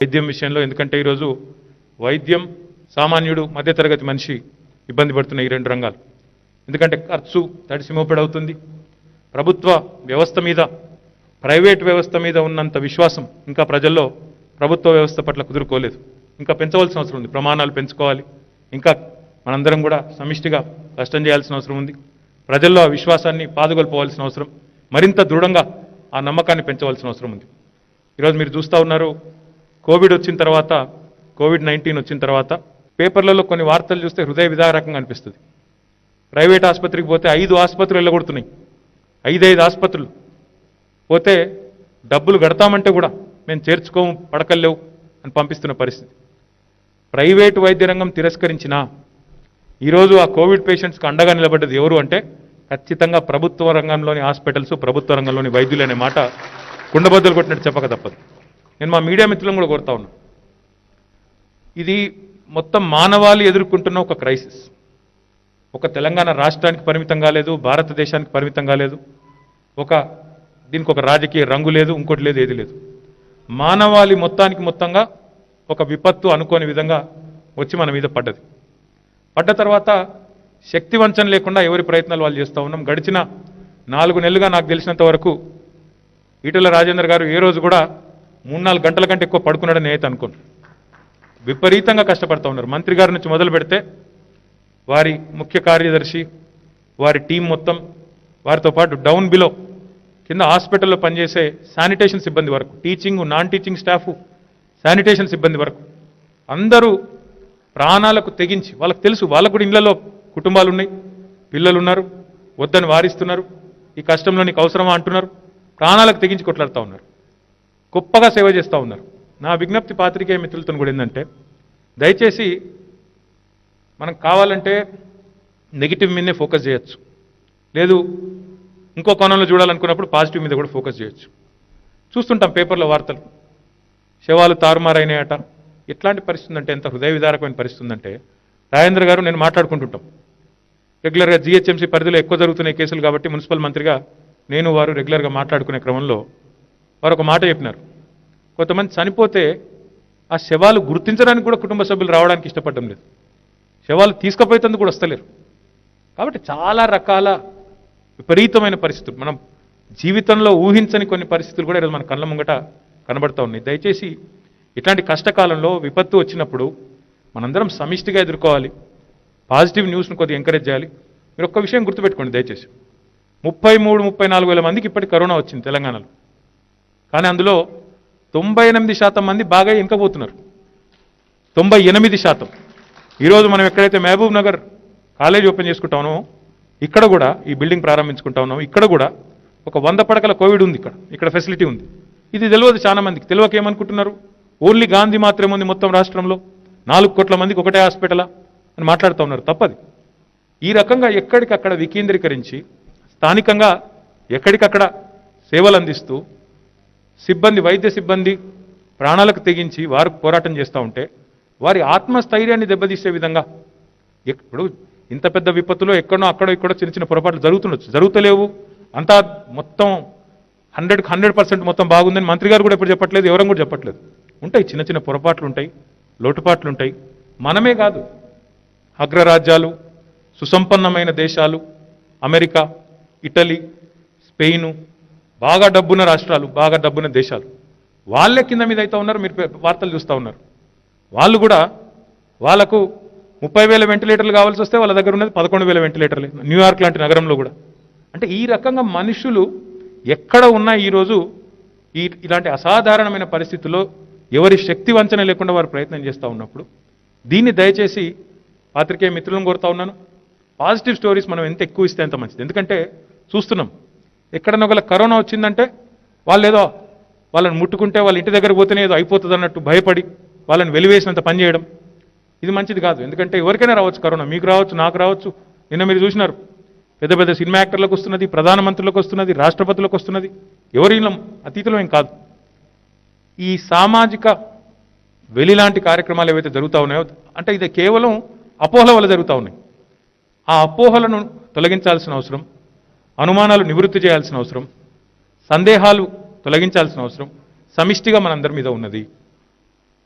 వైద్యం విషయంలో ఎందుకంటే ఈరోజు వైద్యం సామాన్యుడు మధ్యతరగతి మనిషి ఇబ్బంది పడుతున్న ఈ రెండు రంగాలు. ఎందుకంటే ఖర్చు తడిసి మోపెడవుతుంది. ప్రభుత్వ వ్యవస్థ మీద ప్రైవేట్ వ్యవస్థ మీద ఉన్నంత విశ్వాసం ఇంకా ప్రజల్లో ప్రభుత్వ వ్యవస్థ పట్ల కుదురుకోలేదు. ఇంకా పెంచవలసిన అవసరం ఉంది. ప్రమాణాలు పెంచుకోవాలి. ఇంకా మనందరం కూడా సమిష్టిగా కష్టం చేయాల్సిన అవసరం ఉంది. ప్రజల్లో ఆ విశ్వాసాన్ని పాదుగొల్పవలసిన అవసరం, మరింత దృఢంగా ఆ నమ్మకాన్ని పెంచవలసిన అవసరం ఉంది. ఈరోజు మీరు చూస్తూ ఉన్నారు, కోవిడ్-19 వచ్చిన తర్వాత పేపర్లలో కొన్ని వార్తలు చూస్తే హృదయ విదారకంగా అనిపిస్తుంది. ప్రైవేట్ ఆసుపత్రికి పోతే 5 ఆసుపత్రులు వెళ్ళగొడుతున్నాయి. 5 ఆసుపత్రులు పోతే డబ్బులు కడతామంటే కూడా మేము చేర్చుకోము, పడకలేవు అని పంపిస్తున్న పరిస్థితి. ప్రైవేటు వైద్య రంగం తిరస్కరించినా ఈరోజు ఆ కోవిడ్ పేషెంట్స్కి అండగా నిలబడ్డది ఎవరు అంటే ఖచ్చితంగా ప్రభుత్వ రంగంలోని హాస్పిటల్స్, ప్రభుత్వ రంగంలోని వైద్యులు అనే మాట కుండబద్దలు కొట్టినట్టు చెప్పక తప్పదు. నేను మా మీడియా మిత్రులను కూడా కోరుతా ఉన్నా, ఇది మొత్తం మానవాళి ఎదుర్కొంటున్న ఒక క్రైసిస్. ఒక తెలంగాణ రాష్ట్రానికి పరిమితం కాలేదు, భారతదేశానికి పరిమితం కాలేదు, దీనికి ఒక రాజకీయ రంగు లేదు, ఇంకోటి లేదు, ఏది లేదు. మానవాళి మొత్తంగా ఒక విపత్తు అనుకోని విధంగా వచ్చి మన మీద పడ్డ తర్వాత శక్తి వంచన లేకుండా ఎవరి ప్రయత్నాలు వాళ్ళు చేస్తూ ఉన్నాం. గడిచిన 4 నెలలుగా నాకు తెలిసినంత వరకు ఈటెల రాజేందర్ గారు ఏ రోజు కూడా 3-4 గంటల కంటే ఎక్కువ పడుకున్నాడని నేనైతే అనుకోను. విపరీతంగా కష్టపడుతూ ఉన్నారు. మంత్రి గారి నుంచి మొదలు పెడితే వారి ముఖ్య కార్యదర్శి, వారి టీం మొత్తం, వారితో పాటు డౌన్ బిలో కింద హాస్పిటల్లో పనిచేసే శానిటేషన్ సిబ్బంది వరకు, teaching, non teaching staff, sanitation సిబ్బంది వరకు అందరూ ప్రాణాలకు తెగించి, వాళ్ళకు తెలుసు, వాళ్ళకు కూడా ఇళ్లలో కుటుంబాలు ఉన్నాయి, పిల్లలు ఉన్నారు, వద్దని వారిస్తున్నారు, ఈ కష్టంలో నీకు అవసరమా అంటున్నారు, ప్రాణాలకు తెగించి కొట్లాడుతూ ఉన్నారు, గొప్పగా సేవ చేస్తూ ఉన్నారు. నా విజ్ఞప్తి పాత్రికేయ మిత్రులతో కూడా ఏంటంటే, దయచేసి మనం కావాలంటే నెగిటివ్ మీదనే ఫోకస్ చేయొచ్చు, లేదు ఇంకో కోణంలో చూడాలనుకున్నప్పుడు పాజిటివ్ మీద కూడా ఫోకస్ చేయొచ్చు. చూస్తుంటాం పేపర్లో వార్తలు, శవాలు తారుమారైనాయట. ఎట్లాంటి పరిస్థితి అంటే, ఎంత హృదయ విదారకమైన పరిస్థితి ఉందంటే, రాజేంద్ర గారు నేను మాట్లాడుకుంటుంటాం రెగ్యులర్గా. జిహెచ్ఎంసీ పరిధిలో ఎక్కువ జరుగుతున్నాయి కేసులు కాబట్టి మున్సిపల్ మంత్రిగా నేను వారు రెగ్యులర్గా మాట్లాడుకునే క్రమంలో వారు ఒక మాట చెప్పినారు, కొంతమంది చనిపోతే ఆ శవాలు గుర్తించడానికి కూడా కుటుంబ సభ్యులు రావడానికి ఇష్టపడడం లేదు, శవాలు తీసుకుపోయేందుకు కూడా వస్తలేరు. కాబట్టి చాలా రకాల విపరీతమైన పరిస్థితులు, మనం జీవితంలో ఊహించని కొన్ని పరిస్థితులు కూడా ఈరోజు మన కళ్ళ ముంగట కనబడుతూ ఉన్నాయి. దయచేసి ఇట్లాంటి కష్టకాలంలో విపత్తు వచ్చినప్పుడు మనందరం సమిష్టిగా ఎదుర్కోవాలి. పాజిటివ్ న్యూస్ను కొద్దిగా ఎంకరేజ్ చేయాలి. మీరు ఒక్క విషయం గుర్తుపెట్టుకోండి దయచేసి, 33-34 వేల మందికి ఇప్పటికి కరోనా వచ్చింది తెలంగాణలో. కానీ అందులో 98% మంది బాగా ఇంకపోతున్నారు, 98%. ఈరోజు మనం ఎక్కడైతే మహబూబ్ నగర్ కాలేజ్ ఓపెన్ చేసుకుంటా ఉన్నామో, ఇక్కడ కూడా ఈ బిల్డింగ్ ప్రారంభించుకుంటా ఉన్నాము, ఇక్కడ కూడా ఒక 100 పడకల కోవిడ్ ఉంది, ఇక్కడ ఫెసిలిటీ ఉంది. ఇది తెలియదు చాలా మందికి. తెలియక ఏమనుకుంటున్నారు, ఓన్లీ గాంధీ మాత్రమే ఉంది మొత్తం రాష్ట్రంలో, 4 కోట్ల మందికి ఒకటే హాస్పిటలా అని మాట్లాడుతూ ఉన్నారు. తప్పది. ఈ రకంగా ఎక్కడికక్కడ వికేంద్రీకరించి స్థానికంగా ఎక్కడికక్కడ సేవలు అందిస్తూ వైద్య సిబ్బంది ప్రాణాలకు తెగించి వారు పోరాటం చేస్తూ ఉంటే వారి ఆత్మస్థైర్యాన్ని దెబ్బతీసే విధంగా, ఇప్పుడు ఇంత పెద్ద విపత్తులో అక్కడో ఇక్కడో చిన్న పొరపాట్లు జరుగుతలేవు, అంతా మొత్తం 100కి 100% మొత్తం బాగుందని మంత్రి గారు కూడా ఎప్పుడు చెప్పట్లేదు, ఎవరం కూడా చెప్పట్లేదు. ఉంటాయి చిన్న పొరపాట్లు ఉంటాయి, లోటుపాట్లు ఉంటాయి. మనమే కాదు, అగ్రరాజ్యాలు, సుసంపన్నమైన దేశాలు, అమెరికా, ఇటలీ, స్పెయిన్, బాగా డబ్బున్న రాష్ట్రాలు, బాగా డబ్బున్న దేశాలు, వాళ్ళే కింద మీద అయితే ఉన్నారు. మీరు వార్తలు చూస్తూ ఉన్నారు. వాళ్ళు కూడా వాళ్ళకు 30,000 వెంటిలేటర్లు కావాల్సి వస్తే వాళ్ళ దగ్గర ఉన్నది 11,000 వెంటిలేటర్లు, న్యూయార్క్ లాంటి నగరంలో కూడా. అంటే ఈ రకంగా మనుషులు ఎక్కడ ఉన్నా ఈరోజు ఇలాంటి అసాధారణమైన పరిస్థితుల్లో ఎవరి శక్తి వంచన లేకుండా వారు ప్రయత్నం చేస్తూ ఉన్నప్పుడు, దీన్ని దయచేసి పాత్రికేయ మిత్రులను కోరుతా ఉన్నాను, పాజిటివ్ స్టోరీస్ మనం ఎంత ఎక్కువ ఇస్తే అంత మంచిది. ఎందుకంటే చూస్తున్నాం, ఎక్కడన్నా ఒకవేళ కరోనా వచ్చిందంటే వాళ్ళని ముట్టుకుంటే వాళ్ళ ఇంటి దగ్గర పోతేనే ఏదో అయిపోతుంది అన్నట్టు భయపడి వాళ్ళని వెలివేసినంత పని చేయడం, ఇది మంచిది కాదు. ఎందుకంటే ఎవరికైనా రావచ్చు కరోనా, మీకు రావచ్చు, నాకు రావచ్చు. నిన్న మీరు చూసినారు, పెద్ద పెద్ద సినిమా యాక్టర్లకు వస్తున్నది, ప్రధానమంత్రులకు వస్తున్నది, రాష్ట్రపతులకు వస్తున్నది, ఎవరి అతీతులు ఏం కాదు. ఈ సామాజిక వెలిలాంటి కార్యక్రమాలు ఏవైతే జరుగుతూ ఉన్నాయో, అంటే ఇది కేవలం అపోహల వల్ల జరుగుతూ ఉన్నాయి. ఆ అపోహలను తొలగించాల్సిన అవసరం, అనుమానాలు నివృత్తి చేయాల్సిన అవసరం, సందేహాలు తొలగించాల్సిన అవసరం సమిష్టిగా మనందరి మీద ఉన్నది.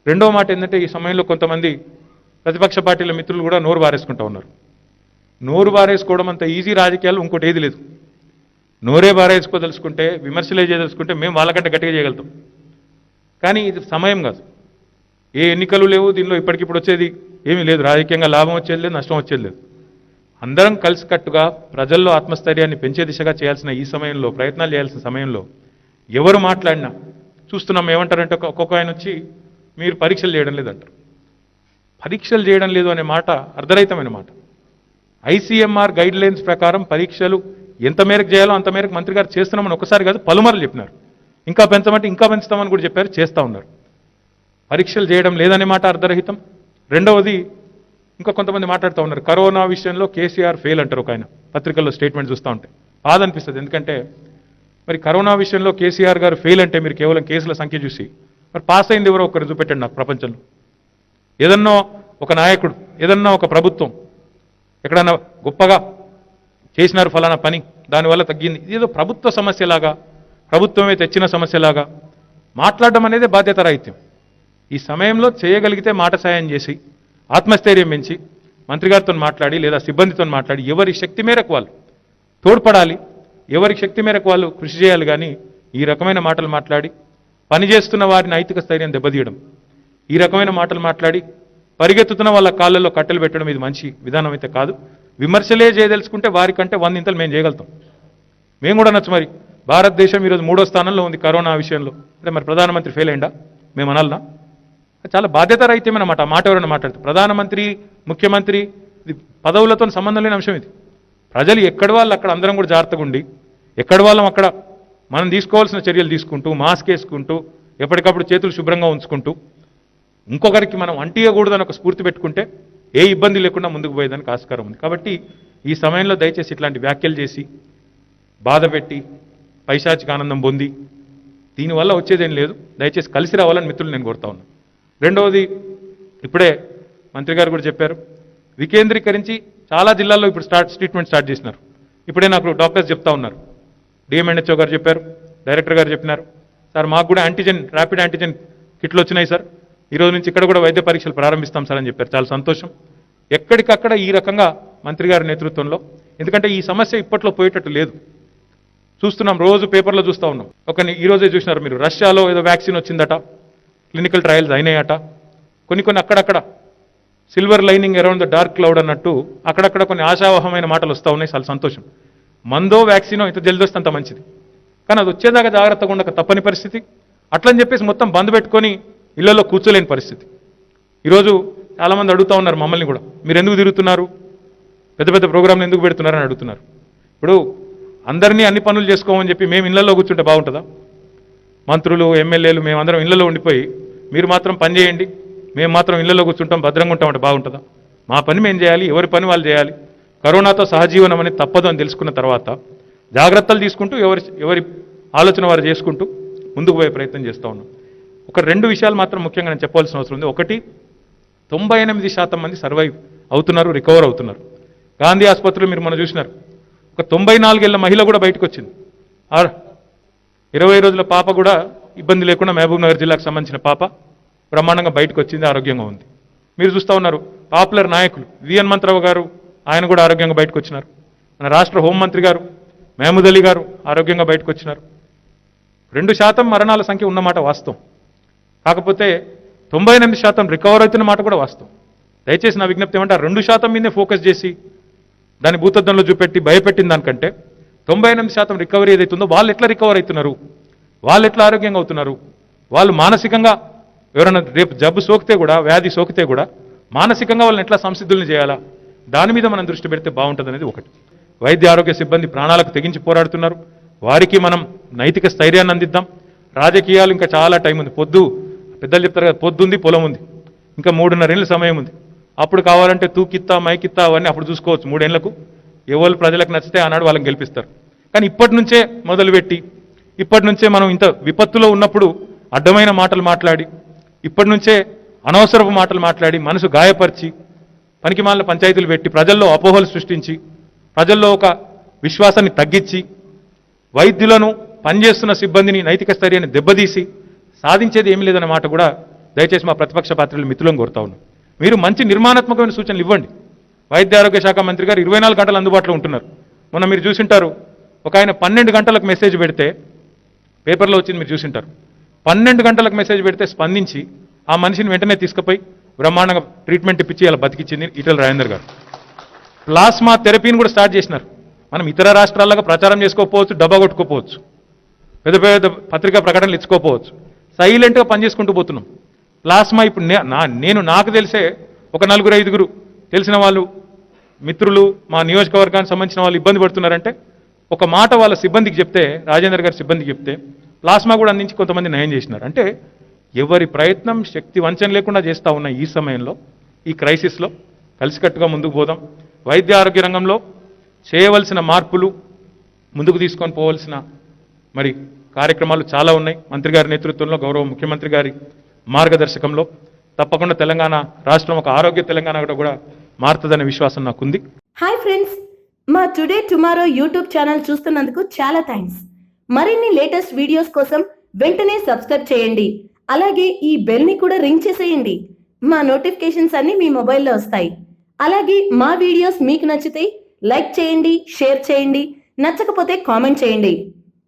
రెండో మాట ఏంటంటే ఈ సమయంలో కొంతమంది ప్రతిపక్ష పార్టీల మిత్రులు కూడా నోరు బారేసుకుంటా ఉన్నారు. నోరు బారేసుకోవడం అంత ఈజీ రాజకీయాలు ఇంకోటి ఏది లేదు. నోరే బారేసుకోదలుచుకుంటే, విమర్శలే చేయదలుచుకుంటే మేము వాళ్ళకంటే గట్టిగా చేయగలుగుతాం. కానీ ఇది సమయం కాదు. ఏ ఎన్నికలు లేవు దీనిలో, ఇప్పటికిప్పుడు వచ్చేది ఏమీ లేదు. రాజకీయంగా లాభం వచ్చేది లేదు, నష్టం వచ్చేది లేదు. అందరం కలిసికట్టుగా ప్రజల్లో ఆత్మస్థైర్యాన్ని పెంచే దిశగా చేయాల్సిన ఈ సమయంలో, ప్రయత్నాలు చేయాల్సిన సమయంలో ఎవరు మాట్లాడినా చూస్తున్నాం. ఏమంటారంటే ఒక్కొక్క ఆయన వచ్చి మీరు పరీక్షలు చేయడం లేదంటారు. పరీక్షలు చేయడం లేదు అనే మాట అర్ధరహితమైన మాట. ఐసీఎంఆర్ గైడ్ లైన్స్ ప్రకారం పరీక్షలు ఎంత మేరకు చేయాలో అంత మేరకు మంత్రి గారు చేస్తున్నామని ఒకసారి కాదు పలుమార్లు చెప్పినారు. ఇంకా పెంచమంటే ఇంకా పెంచుతామని కూడా చెప్పారు, చేస్తూ ఉన్నారు. పరీక్షలు చేయడం లేదనే మాట అర్ధరహితం. రెండవది ఇంకా కొంతమంది మాట్లాడుతూ ఉన్నారు, కరోనా విషయంలో కేసీఆర్ ఫెయిల్ అంటారు. ఒక ఆయన పత్రికల్లో స్టేట్మెంట్ చూస్తూ ఉంటే బాధ అనిపిస్తుంది. ఎందుకంటే మరి కరోనా విషయంలో కేసీఆర్ గారు ఫెయిల్ అంటే మీరు కేవలం కేసుల సంఖ్య చూసి మరి పాస్ అయింది ఎవరో ఒకరు చూపెట్టండి నాకు ప్రపంచంలో. ఏదన్నా ఒక నాయకుడు, ఏదన్నా ఒక ప్రభుత్వం ఎక్కడన్నా గొప్పగా చేసినారు ఫలానా పని, దానివల్ల తగ్గింది, ఇదేదో ప్రభుత్వ సమస్యలాగా, ప్రభుత్వమే తెచ్చిన సమస్యలాగా మాట్లాడడం అనేది బాధ్యత రాహిత్యం. ఈ సమయంలో చేయగలిగితే మాట సాయం చేసి ఆత్మస్థైర్యం పెంచి మంత్రి గారితో మాట్లాడి లేదా సిబ్బందితో మాట్లాడి ఎవరి శక్తి మేరకు వాళ్ళు తోడ్పడాలి, ఎవరి శక్తి మేరకు వాళ్ళు కృషి చేయాలి. కానీ ఈ రకమైన మాటలు మాట్లాడి పనిచేస్తున్న వారి నైతిక స్థైర్యం దెబ్బతీయడం, ఈ రకమైన మాటలు మాట్లాడి పరిగెత్తుతున్న వాళ్ళ కాళ్ళల్లో కట్టెలు పెట్టడం ఇది మంచి విధానం అయితే కాదు. విమర్శలే చేయదలుచుకుంటే వారికంటే 100 ఇంతలు మేము చేయగలుగుతాం. మేము కూడా నచ్చు. మరి భారతదేశం ఈరోజు 3వ స్థానంలో ఉంది కరోనా విషయంలో. అంటే మరి ప్రధానమంత్రి ఫెయిల్ అయిందా మేము అనాలనా? చాలా బాధ్యత రహితమన్నమాట ఆ మాట ఎవరైనా మాట్లాడుతూ. ప్రధానమంత్రి, ముఖ్యమంత్రి ఇది పదవులతో సంబంధం లేని అంశం ఇది. ప్రజలు ఎక్కడి వాళ్ళు అక్కడ అందరం కూడా జాగ్రత్తగా ఉండి, ఎక్కడి వాళ్ళం అక్కడ మనం తీసుకోవాల్సిన చర్యలు తీసుకుంటూ, మాస్క్ వేసుకుంటూ, ఎప్పటికప్పుడు చేతులు శుభ్రంగా ఉంచుకుంటూ, ఇంకొకరికి మనం అంటియకూడదని ఒక స్ఫూర్తి పెట్టుకుంటే ఏ ఇబ్బంది లేకుండా ముందుకు పోయేదానికి ఆస్కారం ఉంది. కాబట్టి ఈ సమయంలో దయచేసి ఇట్లాంటి వ్యాఖ్యలు చేసి బాధ పెట్టి పైశాచిక ఆనందం పొంది దీనివల్ల వచ్చేదేం లేదు. దయచేసి కలిసి రావాలని మిత్రులు నేను కోరుతా ఉన్నాను. రెండవది, ఇప్పుడే మంత్రి గారు కూడా చెప్పారు, వికేంద్రీకరించి చాలా జిల్లాల్లో ఇప్పుడు ట్రీట్మెంట్ స్టార్ట్ చేసినారు. ఇప్పుడే నాకు డాక్టర్స్ చెప్తా ఉన్నారు, డిఎంఎన్హెచ్ఓ గారు చెప్పారు, డైరెక్టర్ గారు చెప్పినారు, సార్ మాకు కూడా ర్యాపిడ్ యాంటీజెన్ కిట్లు వచ్చినాయి సార్, ఈ రోజు నుంచి ఇక్కడ కూడా వైద్య పరీక్షలు ప్రారంభిస్తాం సార్ అని చెప్పారు. చాలా సంతోషం. ఎక్కడికక్కడ ఈ రకంగా మంత్రి గారి నేతృత్వంలో, ఎందుకంటే ఈ సమస్య ఇప్పట్లో పోయేటట్టు లేదు. చూస్తున్నాం, రోజు పేపర్లో చూస్తూ ఉన్నాం. ఈ రోజే చూసినారు మీరు, రష్యాలో ఏదో వ్యాక్సిన్ వచ్చిందట, క్లినికల్ ట్రయల్స్ అయినాయట. కొన్ని అక్కడక్కడ silver lining around the dark cloud అన్నట్టు అక్కడక్కడ కొన్ని ఆశావహమైన మాటలు వస్తూ ఉన్నాయి. చాలా సంతోషం. మందో వ్యాక్సినో ఇంత జల్ది వస్తే అంత మంచిది. కానీ అది వచ్చేదాకా జాగ్రత్తగా ఉండక తప్పని పరిస్థితి. అట్లని చెప్పేసి మొత్తం బంద్ పెట్టుకొని ఇళ్లలో కూర్చోలేని పరిస్థితి. ఈరోజు చాలామంది అడుగుతూ ఉన్నారు మమ్మల్ని కూడా, మీరు ఎందుకు తిరుగుతున్నారు, పెద్ద పెద్ద ప్రోగ్రాంలు ఎందుకు పెడుతున్నారని అడుగుతున్నారు. ఇప్పుడు అందరినీ అన్ని పనులు చేసుకోమని చెప్పి మేము ఇళ్లలో కూర్చుంటే బాగుంటుందా? మంత్రులు, ఎమ్మెల్యేలు మేమందరం ఇళ్లలో ఉండిపోయి మీరు మాత్రం పని చేయండి, మేము మాత్రం ఇళ్లలో కూర్చుంటాం, భద్రంగా ఉంటామంటే బాగుంటుందా? మా పని మేము చేయాలి, ఎవరి పని వాళ్ళు చేయాలి. కరోనాతో సహజీవనం అనేది తప్పదు అని తెలుసుకున్న తర్వాత జాగ్రత్తలు తీసుకుంటూ ఎవరి ఆలోచన వారు చేసుకుంటూ ముందుకు పోయే ప్రయత్నం చేస్తూ ఉన్నాం. ఒక 2 విషయాలు మాత్రం ముఖ్యంగా నేను చెప్పాల్సిన అవసరం ఉంది. ఒకటి, 98% మంది సర్వైవ్ అవుతున్నారు, రికవర్ అవుతున్నారు. గాంధీ ఆసుపత్రిలో మీరు మనం చూసినారు, ఒక 94 ఏళ్ల మహిళ కూడా బయటకు వచ్చింది. 20 రోజుల పాప కూడా ఇబ్బంది లేకుండా మహబూబ్ నగర్ జిల్లాకు సంబంధించిన పాప బ్రహ్మాండంగా బయటకు వచ్చింది, ఆరోగ్యంగా ఉంది. మీరు చూస్తూ ఉన్నారు, పాపులర్ నాయకులు వి హనుమంతరావు గారు, ఆయన కూడా ఆరోగ్యంగా బయటకు వచ్చినారు. మన రాష్ట్ర హోంమంత్రి గారు మహమూద్ అలీ గారు ఆరోగ్యంగా బయటకు వచ్చినారు. 2% మరణాల సంఖ్య ఉన్నమాట వాస్తవం. కాకపోతే 98% రికవర్ అవుతున్న మాట కూడా వాస్తవం. దయచేసి నా విజ్ఞప్తి ఏమంటే 2% మీదే ఫోకస్ చేసి దాన్ని భూతద్దంలో చూపెట్టి భయపెట్టిన దానికంటే 98% రికవరీ ఏదైతుందో వాళ్ళు ఎట్లా రికవర్ అవుతున్నారు, వాళ్ళు ఎట్లా ఆరోగ్యంగా అవుతున్నారు, వాళ్ళు మానసికంగా ఎవరైనా రేపు జబ్బు సోకితే కూడా, వ్యాధి సోకితే కూడా మానసికంగా వాళ్ళని ఎట్లా సంసిద్ధుల్ని చేయాలా, దాని మీద మనం దృష్టి పెడితే బాగుంటుంది అనేది ఒకటి. వైద్య ఆరోగ్య సిబ్బంది ప్రాణాలకు తెగించి పోరాడుతున్నారు, వారికి మనం నైతిక స్థైర్యాన్ని అందిద్దాం. రాజకీయాలు ఇంకా చాలా టైం ఉంది. పెద్దలు చెప్తారు కదా, పొద్దుంది పొలం ఉంది, ఇంకా 3.5 ఏళ్ళ సమయం ఉంది. అప్పుడు కావాలంటే తూకిత్తా మైకిత్తా అవన్నీ అప్పుడు చూసుకోవచ్చు. 3 ఏళ్లకు ఎవరు ప్రజలకు నచ్చితే ఆనాడు వాళ్ళని గెలిపిస్తారు. కానీ ఇప్పటి నుంచే మొదలుపెట్టి, ఇప్పటి నుంచే మనం ఇంత విపత్తులో ఉన్నప్పుడు అడ్డమైన మాటలు మాట్లాడి, ఇప్పటి నుంచే అనవసరపు మాటలు మాట్లాడి మనసు గాయపరిచి పనికిమాలిన పంచాయతీలు పెట్టి ప్రజల్లో అపోహలు సృష్టించి ప్రజల్లో ఒక విశ్వాసాన్ని తగ్గించి వైద్యులను, పనిచేస్తున్న సిబ్బందిని, నైతిక స్థైర్యాన్ని దెబ్బతీసి సాధించేది ఏమీ లేదన్న మాట కూడా దయచేసి మా ప్రతిపక్ష పార్టీల మిత్రులను కోరుతా ఉన్నాం. మీరు మంచి నిర్మాణాత్మకమైన సూచనలు ఇవ్వండి. వైద్య ఆరోగ్య శాఖ మంత్రి గారు 24 గంటలు అందుబాటులో ఉంటున్నారు. మొన్న మీరు చూసింటారు, ఒక ఆయన 12 గంటలకు మెసేజ్ పెడితే, పేపర్లో వచ్చింది మీరు చూసింటారు, 12 గంటలకు మెసేజ్ పెడితే స్పందించి ఆ మనిషిని వెంటనే తీసుకుపోయి బ్రహ్మాండంగా ట్రీట్మెంట్ ఇప్పించి ఇలా బతికిచ్చింది ఈటెల రాజేందర్ గారు. ప్లాస్మా థెరపీని కూడా స్టార్ట్ చేసినారు. మనం ఇతర రాష్ట్రాల్లో ప్రచారం చేసుకోకపోవచ్చు, డబ్బా కొట్టుకోపోవచ్చు, పెద్ద పెద్ద పత్రికా ప్రకటనలు ఇచ్చుకోపోవచ్చు, సైలెంట్గా పనిచేసుకుంటూ పోతున్నాం. ప్లాస్మా ఇప్పుడు నేను నాకు తెలిసే ఒక 4-5 తెలిసిన వాళ్ళు మిత్రులు మా నియోజకవర్గానికి సంబంధించిన వాళ్ళు ఇబ్బంది పడుతున్నారంటే ఒక మాట వాళ్ళ సిబ్బందికి చెప్తే, రాజేందర్ గారి సిబ్బందికి చెప్తే ప్లాస్మా కూడా అందించి కొంతమంది నయం చేసినారు. అంటే ఎవరి ప్రయత్నం శక్తి వంచన లేకుండా చేస్తూ ఉన్న ఈ సమయంలో, ఈ క్రైసిస్లో కలిసికట్టుగా ముందుకు పోదాం. వైద్య ఆరోగ్య రంగంలో చేయవలసిన మార్పులు, ముందుకు తీసుకొని పోవలసిన మరి కార్యక్రమాలు చాలా ఉన్నాయి. మంత్రి గారి నేతృత్వంలో, గౌరవ ముఖ్యమంత్రి గారి మార్గదర్శకంలో తప్పకుండా తెలంగాణ రాష్ట్రం ఒక ఆరోగ్య తెలంగాణ కూడా మారుతుందనే విశ్వాసం నాకుంది. హాయ్ ఫ్రెండ్స్, మా టుడే టుమారో యూట్యూబ్ ఛానల్ చూస్తున్నందుకు చాలా థ్యాంక్స్. మరిన్ని లేటెస్ట్ వీడియోస్ కోసం వెంటనే సబ్స్క్రైబ్ చేయండి. అలాగే ఈ బెల్ ని కూడా రింగ్ చేసేయండి. మా నోటిఫికేషన్స్ అన్ని మీ మొబైల్లో వస్తాయి. అలాగే మా వీడియోస్ మీకు నచ్చితే లైక్ చేయండి, షేర్ చేయండి, నచ్చకపోతే కామెంట్ చేయండి.